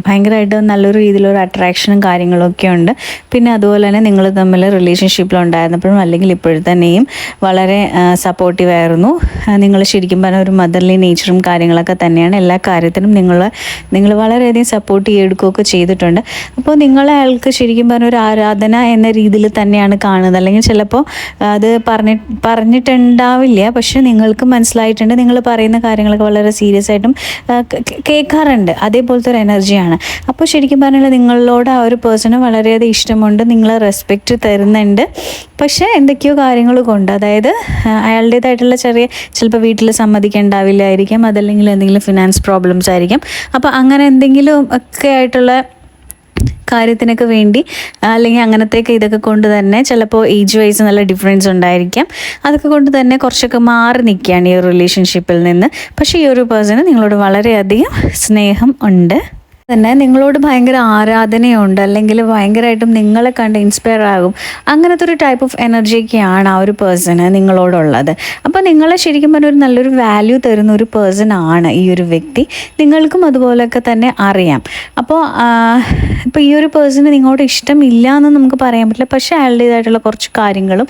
ഭയങ്കരമായിട്ട് നല്ലൊരു രീതിയിലൊരു അട്രാക്ഷനും കാര്യങ്ങളൊക്കെ ഉണ്ട്. പിന്നെ അതുപോലെ തന്നെ നിങ്ങൾ തമ്മിൽ റിലേഷൻഷിപ്പിലുണ്ടായിരുന്നപ്പോഴും അല്ലെങ്കിൽ ഇപ്പോഴത്തന്നെയും വളരെ സപ്പോർട്ടീവ് ആയിരുന്നു. നിങ്ങൾ ശരിക്കും പറഞ്ഞാൽ ഒരു മദർലി നേച്ചറും കാര്യങ്ങളൊക്കെ തന്നെയാണ്. എല്ലാ കാര്യത്തിനും നിങ്ങൾ വളരെയധികം സപ്പോർട്ട് ചെയ്തെടുക്കുകയൊക്കെ ചെയ്തിട്ടുണ്ട്. അപ്പോൾ നിങ്ങളെ അയാൾക്ക് ശരിക്കും പറഞ്ഞ ഒരു ആരാധന എന്ന രീതിയിൽ തന്നെയാണ് കാണുന്നത്. അല്ലെങ്കിൽ ചിലപ്പോൾ അത് പറഞ്ഞിട്ടുണ്ടാവില്ല, പക്ഷെ നിങ്ങൾക്ക് മനസ്സിലായിട്ടുണ്ട്. നിങ്ങൾ പറയുന്ന കാര്യങ്ങളൊക്കെ വളരെ സീരിയസ് ആയിട്ടും കേൾക്കാറുണ്ട്. അതേപോലത്തെ ഒരു എനർജിയാണ്. അപ്പോൾ ശരിക്കും പറഞ്ഞാൽ നിങ്ങളോട് ആ ഒരു പേഴ്സണ് വളരെയധികം ഇഷ്ടമുണ്ട്, നിങ്ങളെ റെസ്പെക്റ്റ് തരുന്നുണ്ട്. പക്ഷേ എന്തൊക്കെയോ കാര്യങ്ങൾ കൊണ്ട്, അതായത് അയാളുടേതായിട്ടുള്ള ചെറിയ ചിലപ്പോൾ വീട്ടിൽ സമ്മതിക്കേണ്ടാവില്ലായിരിക്കാം, അതല്ലെങ്കിൽ എന്തെങ്കിലും ഫിനാൻസ് പ്രോബ്ലംസ് ആയിരിക്കും. അപ്പോൾ അങ്ങനെ എന്തെങ്കിലും ഒക്കെ ആയിട്ടുള്ള കാര്യത്തിനൊക്കെ വേണ്ടി, അല്ലെങ്കിൽ അങ്ങനത്തേക്ക് ഇതൊക്കെ കൊണ്ട് തന്നെ ചിലപ്പോൾ ഏജ് വൈസ് നല്ല ഡിഫറൻസ് ഉണ്ടായിരിക്കാം. അതൊക്കെ കൊണ്ട് തന്നെ കുറച്ചൊക്കെ മാറി നിൽക്കുകയാണ് ഈ ഒരു റിലേഷൻഷിപ്പിൽ നിന്ന്. പക്ഷേ ഈ ഒരു പേഴ്സണ് നിങ്ങളോട് വളരെയധികം സ്നേഹം ഉണ്ട്, തന്നെ നിങ്ങളോട് ഭയങ്കര ആരാധനയുണ്ട്, അല്ലെങ്കിൽ ഭയങ്കരമായിട്ടും നിങ്ങളെ കണ്ട് ഇൻസ്പയർ ആകും. അങ്ങനത്തെ ഒരു ടൈപ്പ് ഓഫ് എനർജിയൊക്കെയാണ് ആ ഒരു പേഴ്സണ് നിങ്ങളോടുള്ളത്. അപ്പോൾ നിങ്ങളെ ശരിക്കും പറഞ്ഞാൽ ഒരു നല്ലൊരു വാല്യൂ തരുന്ന ഒരു പേഴ്സൺ ആണ് ഈ ഒരു വ്യക്തി. നിങ്ങൾക്കും അതുപോലെയൊക്കെ തന്നെ അറിയാം. അപ്പോൾ ഇപ്പോൾ ഈ ഒരു പേഴ്സണ് നിങ്ങളോട് ഇഷ്ടമില്ല എന്ന് നമുക്ക് പറയാൻ പറ്റില്ല, പക്ഷേ അയാളുടേതായിട്ടുള്ള കുറച്ച് കാര്യങ്ങളും